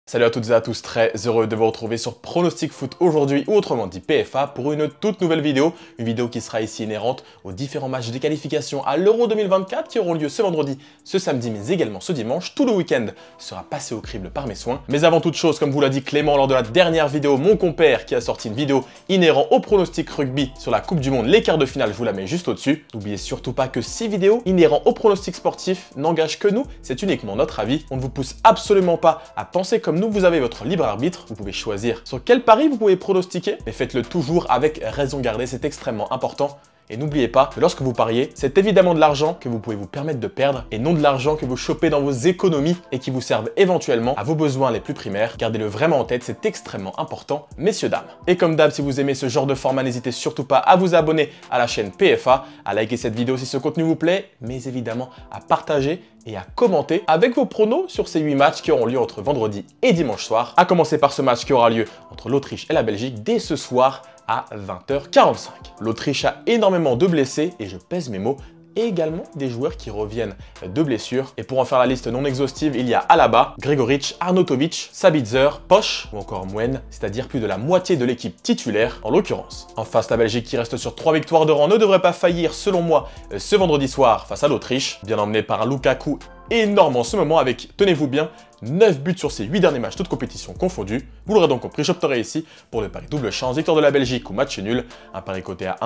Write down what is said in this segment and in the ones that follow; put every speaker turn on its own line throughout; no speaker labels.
Salut à toutes et à tous, très heureux de vous retrouver sur Pronostic Foot aujourd'hui, ou autrement dit PFA, pour une toute nouvelle vidéo. Une vidéo qui sera ici inhérente aux différents matchs de qualification à l'Euro 2024 qui auront lieu ce vendredi, ce samedi, mais également ce dimanche. Tout le week-end sera passé au crible par mes soins. Mais avant toute chose, comme vous l'a dit Clément lors de la dernière vidéo, mon compère qui a sorti une vidéo inhérente au pronostic rugby sur la Coupe du Monde, les quarts de finale, je vous la mets juste au-dessus. N'oubliez surtout pas que ces vidéos inhérentes au pronostic sportif n'engagent que nous, c'est uniquement notre avis. On ne vous pousse absolument pas à penser comme nous, vous avez votre libre arbitre, vous pouvez choisir sur quel pari vous pouvez pronostiquer, mais faites-le toujours avec raison gardée, c'est extrêmement important. Et n'oubliez pas que lorsque vous pariez, c'est évidemment de l'argent que vous pouvez vous permettre de perdre et non de l'argent que vous chopez dans vos économies et qui vous servent éventuellement à vos besoins les plus primaires. Gardez-le vraiment en tête, c'est extrêmement important, messieurs, dames. Et comme d'hab, si vous aimez ce genre de format, n'hésitez surtout pas à vous abonner à la chaîne PFA, à liker cette vidéo si ce contenu vous plaît, mais évidemment à partager et à commenter avec vos pronos sur ces 8 matchs qui auront lieu entre vendredi et dimanche soir. À commencer par ce match qui aura lieu entre l'Autriche et la Belgique dès ce soir à 20h45. L'Autriche a énormément de blessés, et je pèse mes mots, et également des joueurs qui reviennent de blessures. Et pour en faire la liste non exhaustive, il y a Alaba, Gregoritsch, Arnautovic, Sabitzer, Posch ou encore Mouen, c'est-à-dire plus de la moitié de l'équipe titulaire en l'occurrence. En face, la Belgique qui reste sur 3 victoires de rang ne devrait pas faillir selon moi ce vendredi soir face à l'Autriche, bien emmené par un Lukaku énorme en ce moment avec, tenez-vous bien, 9 buts sur ses 8 derniers matchs, toutes compétitions confondues. Vous l'aurez donc compris, j'opterai ici pour le pari double chance, victoire de la Belgique ou match nul, un pari coté à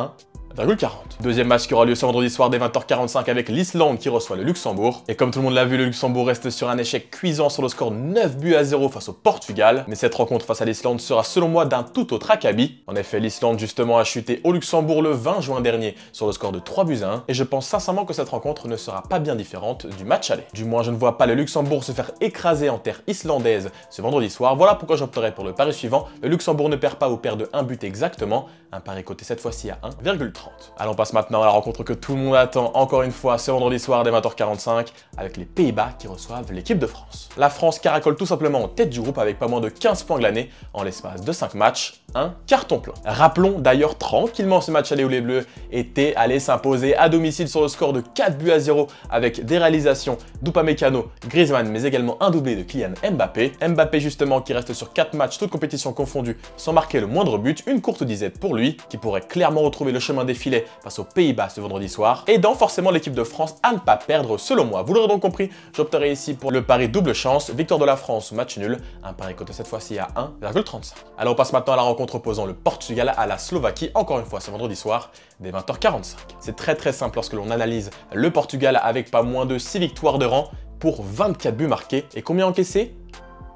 1,40. Deuxième match qui aura lieu ce vendredi soir dès 20h45 avec l'Islande qui reçoit le Luxembourg. Et comme tout le monde l'a vu, le Luxembourg reste sur un échec cuisant sur le score 9 buts à 0 face au Portugal. Mais cette rencontre face à l'Islande sera selon moi d'un tout autre acabit. En effet, l'Islande justement a chuté au Luxembourg le 20 juin dernier sur le score de 3 buts à 1. Et je pense sincèrement que cette rencontre ne sera pas bien différente du match aller. Du moins, je ne vois pas le Luxembourg se faire écraser en terre islandaise ce vendredi soir. Voilà pourquoi j'opterai pour le pari suivant. Le Luxembourg ne perd pas ou perd de 1 but exactement. Un pari coté cette fois-ci à 1,30. Allons, on passe maintenant à la rencontre que tout le monde attend encore une fois ce vendredi soir dès 20h45 avec les Pays-Bas qui reçoivent l'équipe de France. La France caracole tout simplement en tête du groupe avec pas moins de 15 points glanés en l'espace de 5 matchs, un carton plein. Rappelons d'ailleurs tranquillement ce match aller où les Bleus étaient allés s'imposer à domicile sur le score de 4 buts à 0 avec des réalisations d'Upamecano, Griezmann mais également un doublé de Kylian Mbappé. Mbappé justement qui reste sur 4 matchs toutes compétitions confondues sans marquer le moindre but, une courte disette pour lui qui pourrait clairement retrouver le chemin des filets face aux Pays-Bas ce vendredi soir, aidant forcément l'équipe de France à ne pas perdre selon moi. Vous l'aurez donc compris, j'opterai ici pour le pari double chance, victoire de la France ou match nul, un pari coté cette fois-ci à 1,35. Alors on passe maintenant à la rencontre opposant le Portugal à la Slovaquie, encore une fois ce vendredi soir, dès 20h45. C'est très simple lorsque l'on analyse le Portugal avec pas moins de 6 victoires de rang pour 24 buts marqués et combien encaissés ?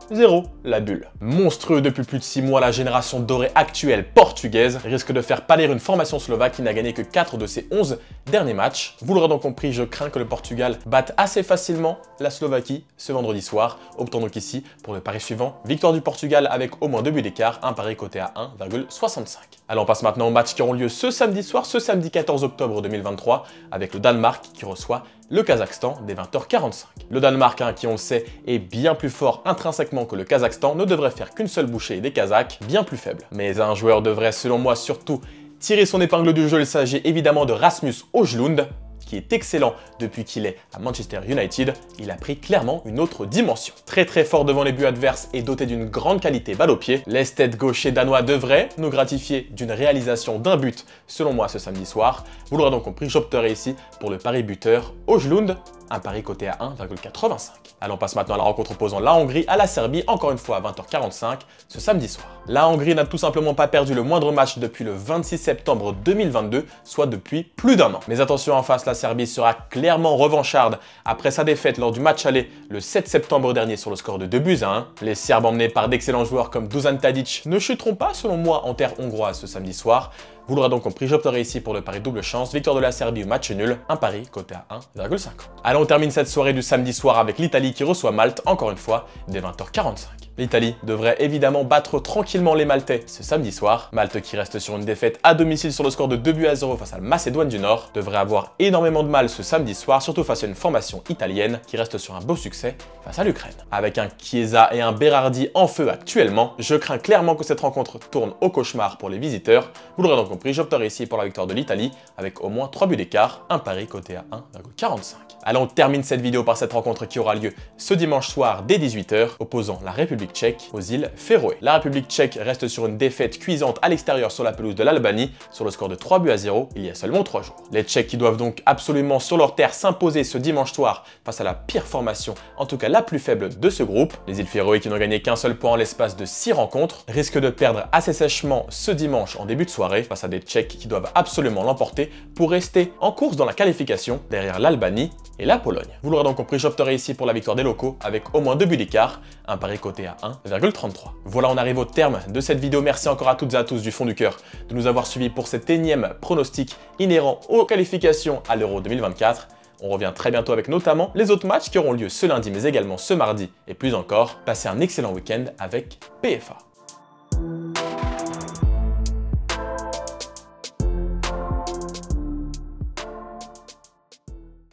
0, la bulle. Monstrueux depuis plus de 6 mois, la génération dorée actuelle portugaise risque de faire pâlir une formation slovaque qui n'a gagné que 4 de ses 11 derniers matchs. Vous l'aurez donc compris, je crains que le Portugal batte assez facilement la Slovaquie ce vendredi soir. Optons donc ici pour le pari suivant, victoire du Portugal avec au moins 2 buts d'écart, un pari coté à 1,65. Alors on passe maintenant aux matchs qui auront lieu ce samedi soir, ce samedi 14 octobre 2023, avec le Danemark qui reçoit le Kazakhstan dès 20h45. Le Danemark, qui on le sait, est bien plus fort intrinsèquement que le Kazakhstan, ne devrait faire qu'une seule bouchée des Kazakhs, bien plus faible. Mais un joueur devrait, selon moi, surtout tirer son épingle du jeu. Il s'agit évidemment de Rasmus Højlund, qui est excellent depuis qu'il est à Manchester United. Il a pris clairement une autre dimension. Très fort devant les buts adverses et doté d'une grande qualité balle au pied, l'esthète gaucher danois devrait nous gratifier d'une réalisation d'un but, selon moi, ce samedi soir. Vous l'aurez donc compris, j'opterai ici pour le pari buteur Højlund, un pari coté à 1,85. Allons, on passe maintenant à la rencontre opposant la Hongrie à la Serbie, encore une fois à 20h45, ce samedi soir. La Hongrie n'a tout simplement pas perdu le moindre match depuis le 26 septembre 2022, soit depuis plus d'1 an. Mais attention, en face, la Serbie sera clairement revancharde après sa défaite lors du match aller le 7 septembre dernier sur le score de 2 buts à 1. Les Serbes emmenés par d'excellents joueurs comme Dusan Tadic ne chuteront pas selon moi en terre hongroise ce samedi soir. Vous l'aurez donc compris, j'opterai ici pour le pari double chance, victoire de la Serbie ou match nul, un pari coté à 1,5. Allez, on termine cette soirée du samedi soir avec l'Italie qui reçoit Malte, encore une fois, dès 20h45. L'Italie devrait évidemment battre tranquillement les Maltais ce samedi soir. Malte, qui reste sur une défaite à domicile sur le score de 2 buts à 0 face à la Macédoine du Nord, devrait avoir énormément de mal ce samedi soir, surtout face à une formation italienne qui reste sur un beau succès face à l'Ukraine. Avec un Chiesa et un Berardi en feu actuellement, je crains clairement que cette rencontre tourne au cauchemar pour les visiteurs. Vous l'aurez donc compris, j'opterai ici pour la victoire de l'Italie avec au moins 3 buts d'écart, un pari coté à 1,45. Allez, on termine cette vidéo par cette rencontre qui aura lieu ce dimanche soir dès 18h, opposant la République République tchèque aux îles Féroé. La République tchèque reste sur une défaite cuisante à l'extérieur sur la pelouse de l'Albanie, sur le score de 3-0 il y a seulement 3 jours. Les Tchèques qui doivent donc absolument sur leur terre s'imposer ce dimanche soir face à la pire formation, en tout cas la plus faible de ce groupe. Les îles Féroé qui n'ont gagné qu'un seul point en l'espace de 6 rencontres risquent de perdre assez sèchement ce dimanche en début de soirée face à des Tchèques qui doivent absolument l'emporter pour rester en course dans la qualification derrière l'Albanie et la Pologne. Vous l'aurez donc compris, j'opterai ici pour la victoire des locaux avec au moins 2 buts d'écart, un pari coté à 1,33. Voilà, on arrive au terme de cette vidéo. Merci encore à toutes et à tous du fond du cœur de nous avoir suivis pour cet énième pronostic inhérent aux qualifications à l'Euro 2024. On revient très bientôt avec notamment les autres matchs qui auront lieu ce lundi mais également ce mardi et plus encore. Passez un excellent week-end avec PFA.